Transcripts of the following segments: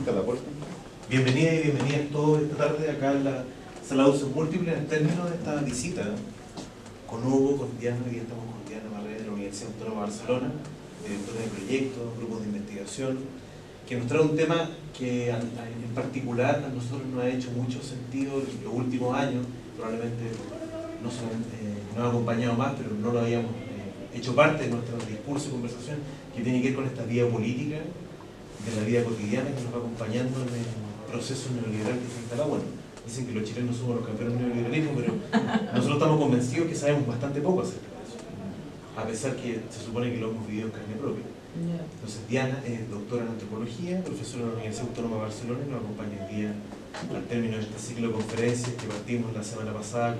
marca la puerta. Bienvenida y bienvenidas todos esta tarde acá en la sala de usos múltiples en términos de esta visita con Hugo, con Diana. Hoy día estamos con Diana Barrera de la Universidad Autónoma de Barcelona, directora de proyectos, grupos de investigación, que nos trae un tema que en particular a nosotros nos ha hecho mucho sentido en los últimos años. Probablemente no solamente nos ha acompañado más, pero no lo habíamos hecho parte de nuestro discurso y conversación, que tiene que ver con esta vía política de la vida cotidiana que nos va acompañando en el proceso neoliberal que se instala. Bueno, dicen que los chilenos somos los campeones del neoliberalismo, pero nosotros estamos convencidos que sabemos bastante poco acerca de eso, a pesar que se supone que lo hemos vivido en carne propia. Entonces Diana es doctora en antropología, profesora de la Universidad Autónoma de Barcelona, y nos acompaña hoy día al término de este ciclo de conferencias que partimos la semana pasada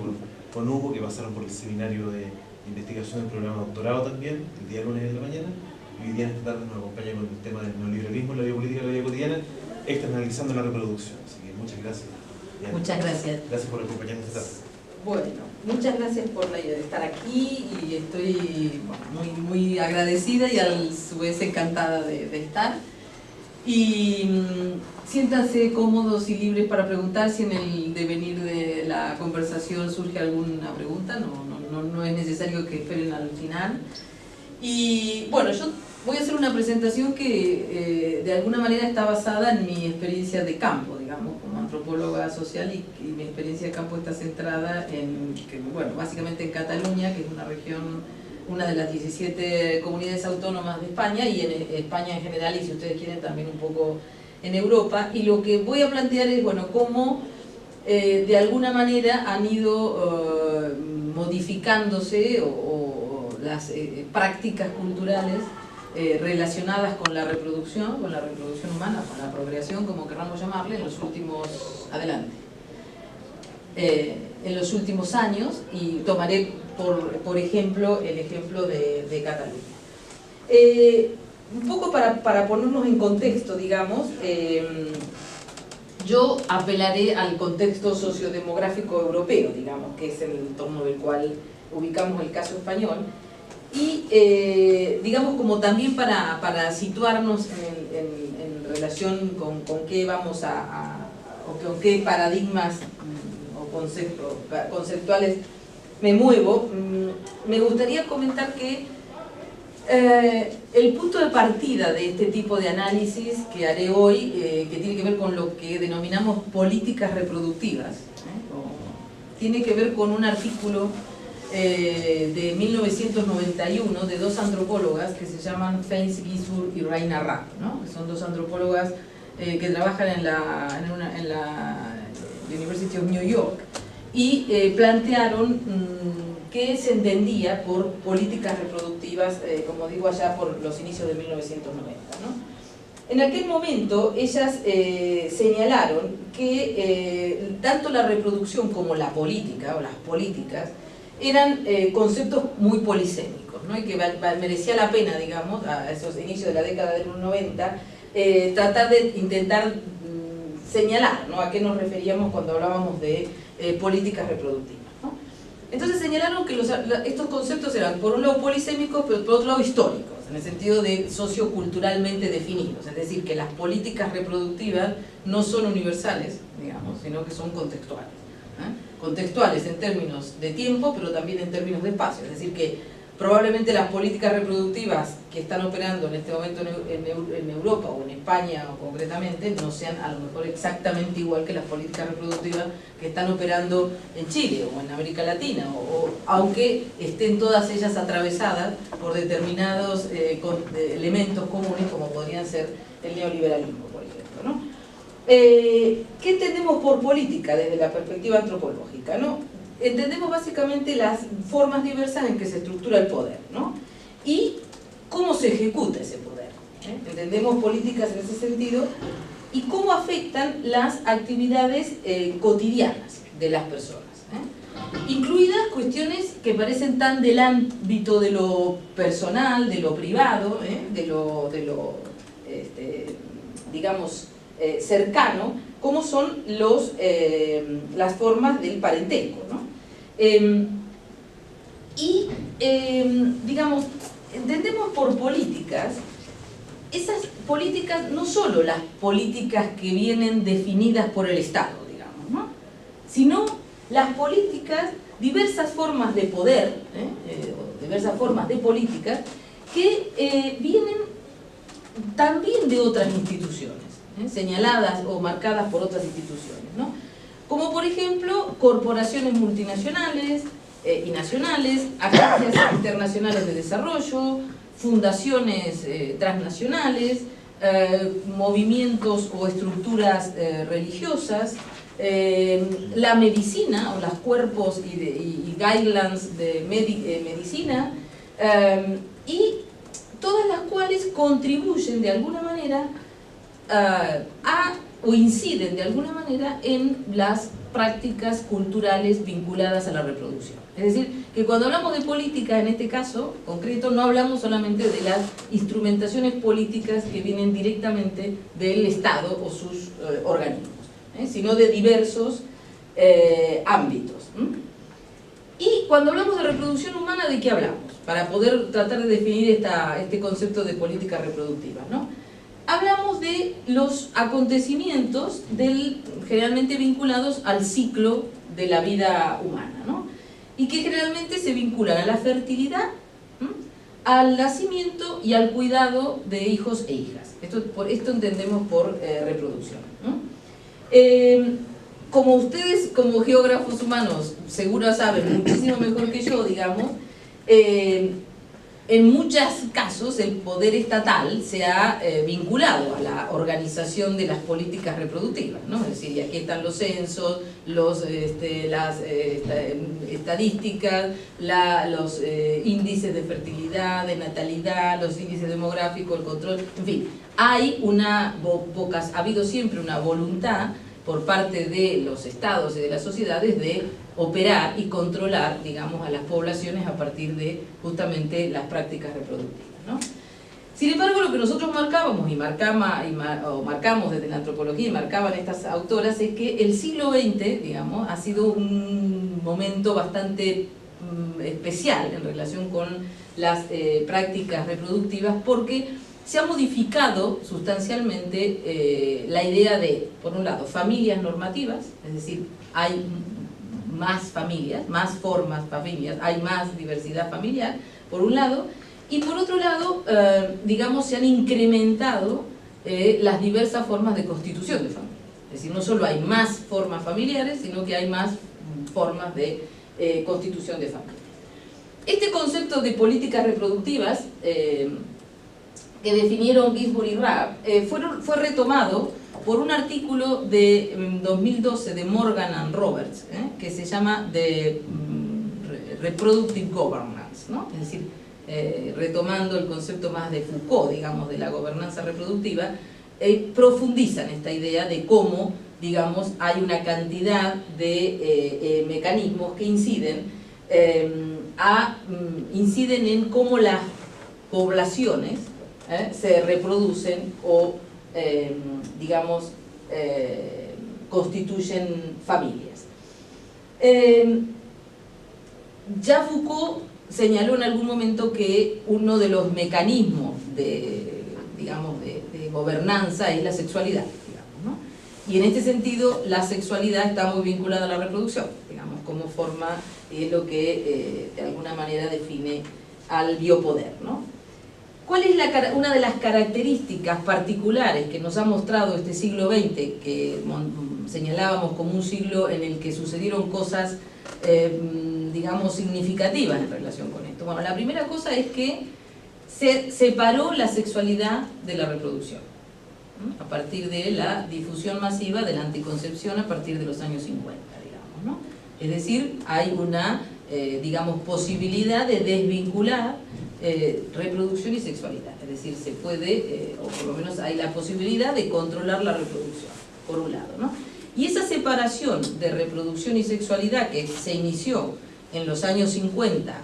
con Hugo, que pasaron por el seminario de investigación del programa de doctorado también, el día lunes de la mañana, y hoy día esta tarde nos acompaña con el tema del neoliberalismo, la vida política y la vida cotidiana, externalizando la reproducción. Así que muchas gracias, Diana. Muchas gracias. Gracias por acompañarnos esta tarde. Bueno, muchas gracias por estar aquí y estoy muy agradecida y a su vez encantada de estar. Y siéntanse cómodos y libres para preguntar si en el devenir de la conversación surge alguna pregunta, no es necesario que esperen al final. Y bueno, yo voy a hacer una presentación que de alguna manera está basada en mi experiencia de campo, digamos, como antropóloga social, y mi experiencia de campo está centrada básicamente en Cataluña, que es una región, una de las 17 comunidades autónomas de España, y en España en general, y si ustedes quieren también un poco en Europa. Y lo que voy a plantear es, bueno, cómo de alguna manera han ido modificándose o las prácticas culturales relacionadas con la reproducción humana, con la procreación, como queramos llamarle, en los últimos años, y tomaré por ejemplo el ejemplo de Cataluña. Un poco para ponernos en contexto, digamos, yo apelaré al contexto sociodemográfico europeo, digamos, que es el entorno del cual ubicamos el caso español, y digamos como también para situarnos en relación con qué vamos o con qué paradigmas o conceptuales me muevo. Me gustaría comentar que el punto de partida de este tipo de análisis que haré hoy, que tiene que ver con lo que denominamos políticas reproductivas, tiene que ver con un artículo de 1991 de dos antropólogas que se llaman Feins Gisur y Raina Rapp, ¿no? Son dos antropólogas que trabajan en la University of New York, y plantearon qué se entendía por políticas reproductivas, como digo, allá por los inicios de 1990, ¿no? En aquel momento ellas señalaron que tanto la reproducción como la política o las políticas eran conceptos muy polisémicos, ¿no? Y que merecía la pena, digamos, a esos inicios de la década de los 90, tratar de intentar señalar, ¿no?, a qué nos referíamos cuando hablábamos de políticas reproductivas, ¿no? Entonces señalaron que estos conceptos eran por un lado polisémicos, pero por otro lado históricos, en el sentido de socioculturalmente definidos, es decir, que las políticas reproductivas no son universales, digamos, sino que son contextuales. Contextuales en términos de tiempo, pero también en términos de espacio, es decir, que probablemente las políticas reproductivas que están operando en este momento en Europa o en España o concretamente no sean a lo mejor exactamente igual que las políticas reproductivas que están operando en Chile o en América Latina, aunque estén todas ellas atravesadas por determinados elementos comunes, como podrían ser el neoliberalismo, por ejemplo, ¿no? ¿Qué entendemos por política desde la perspectiva antropológica, ¿no? Entendemos básicamente las formas diversas en que se estructura el poder, ¿no? Y cómo se ejecuta ese poder, Entendemos políticas en ese sentido y cómo afectan las actividades cotidianas de las personas, incluidas cuestiones que parecen tan del ámbito de lo personal, de lo privado, digamos, cercano, como son las formas del parentesco, ¿no? Digamos, entendemos por políticas esas políticas, no solo las políticas que vienen definidas por el Estado, digamos, ¿no?, sino las políticas, diversas formas de poder, o diversas formas de políticas que vienen también de otras instituciones, señaladas o marcadas por otras instituciones, ¿no? Como por ejemplo corporaciones multinacionales y nacionales, agencias internacionales de desarrollo, fundaciones transnacionales, movimientos o estructuras religiosas, la medicina o los cuerpos y guidelines de medicina, y todas las cuales contribuyen de alguna manera o inciden de alguna manera en las prácticas culturales vinculadas a la reproducción. Es decir, que cuando hablamos de política, en este caso concreto, no hablamos solamente de las instrumentaciones políticas que vienen directamente del Estado o sus organismos, sino de diversos ámbitos. Y cuando hablamos de reproducción humana, ¿de qué hablamos? Para poder tratar de definir este concepto de política reproductiva, ¿no? Hablamos de los acontecimientos generalmente vinculados al ciclo de la vida humana, ¿no? Y que generalmente se vinculan a la fertilidad, al nacimiento y al cuidado de hijos e hijas. Esto entendemos por reproducción, ¿no? Como ustedes, como geógrafos humanos, seguro saben muchísimo mejor que yo, digamos, en muchos casos el poder estatal se ha vinculado a la organización de las políticas reproductivas, ¿no? Es decir, y aquí están los censos, las estadísticas, los índices de fertilidad, de natalidad, los índices demográficos, el control, en fin, ha habido siempre una voluntad por parte de los estados y de las sociedades de operar y controlar, digamos, a las poblaciones a partir de justamente las prácticas reproductivas, ¿no? Sin embargo, lo que nosotros marcábamos o marcamos desde la antropología y marcaban estas autoras es que el siglo XX, digamos, ha sido un momento bastante especial en relación con las prácticas reproductivas, porque se ha modificado sustancialmente la idea de, por un lado, familias normativas, es decir, hay más familias, más formas familias, hay más diversidad familiar, por un lado, y por otro lado, digamos, se han incrementado las diversas formas de constitución de familia. Es decir, no solo hay más formas familiares, sino que hay más formas de constitución de familia. Este concepto de políticas reproductivas que definieron Ginsburg y Raab fue retomado por un artículo de 2012 de Morgan and Roberts, que se llama The Reproductive Governance, ¿no? Es decir, retomando el concepto más de Foucault, digamos, de la gobernanza reproductiva, profundizan esta idea de cómo, digamos, hay una cantidad de mecanismos que inciden en cómo las poblaciones se reproducen o, digamos, constituyen familias. Ya Foucault señaló en algún momento que uno de los mecanismos de gobernanza es la sexualidad, digamos, ¿no? Y en este sentido la sexualidad está muy vinculada a la reproducción, digamos, como forma, es lo que de alguna manera define al biopoder, ¿no? ¿Cuál es una de las características particulares que nos ha mostrado este siglo XX, que señalábamos como un siglo en el que sucedieron cosas, digamos, significativas en relación con esto? Bueno, la primera cosa es que se separó la sexualidad de la reproducción, ¿no? A partir de la difusión masiva de la anticoncepción a partir de los años 50, digamos, ¿no? Es decir, hay una, digamos, posibilidad de desvincular reproducción y sexualidad, es decir, se puede, o por lo menos hay la posibilidad de controlar la reproducción, por un lado, ¿no? Y esa separación de reproducción y sexualidad que se inició en los años 50,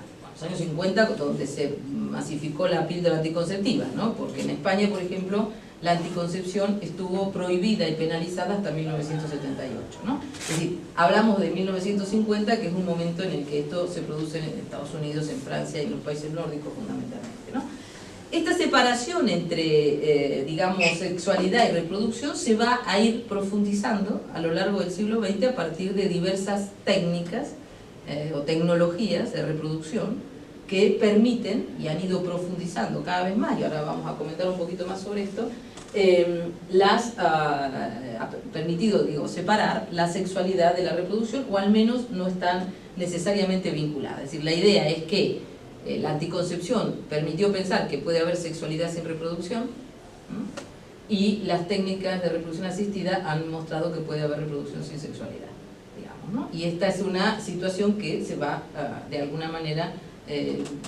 donde se masificó la píldora anticonceptiva, ¿no? Porque en España, por ejemplo, la anticoncepción estuvo prohibida y penalizada hasta 1978, ¿no? Es decir, hablamos de 1950, que es un momento en el que esto se produce en Estados Unidos, en Francia y en los países nórdicos fundamentalmente, ¿no? Esta separación entre, digamos, sexualidad y reproducción se va a ir profundizando a lo largo del siglo XX a partir de diversas técnicas o tecnologías de reproducción que permiten, y han ido profundizando cada vez más, y ahora vamos a comentar un poquito más sobre esto, ha permitido, digo, separar la sexualidad de la reproducción, o al menos no están necesariamente vinculadas. Es decir, la idea es que la anticoncepción permitió pensar que puede haber sexualidad sin reproducción, y las técnicas de reproducción asistida han mostrado que puede haber reproducción sin sexualidad, digamos, ¿no? Y esta es una situación que se va de alguna manera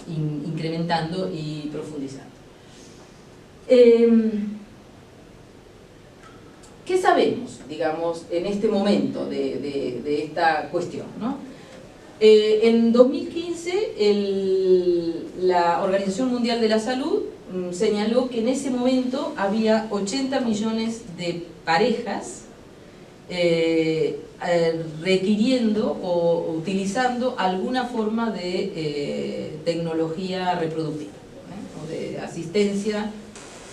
incrementando y profundizando. ¿Qué sabemos, digamos, en este momento de esta cuestión, ¿no? En 2015 la Organización Mundial de la Salud señaló que en ese momento había 80 millones de parejas requiriendo o utilizando alguna forma de tecnología reproductiva, o de asistencia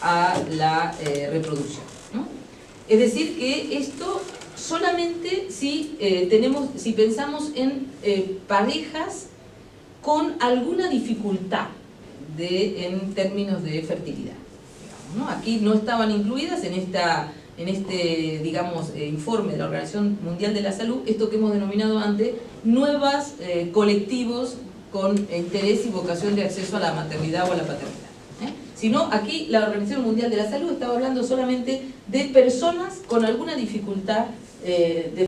a la reproducción, ¿no? Es decir, que esto solamente si pensamos en parejas con alguna dificultad en términos de fertilidad, digamos, ¿no? Aquí no estaban incluidas en este digamos, informe de la Organización Mundial de la Salud, esto que hemos denominado antes, nuevos colectivos con interés y vocación de acceso a la maternidad o a la paternidad. Sino aquí la Organización Mundial de la Salud estaba hablando solamente de personas con alguna dificultad de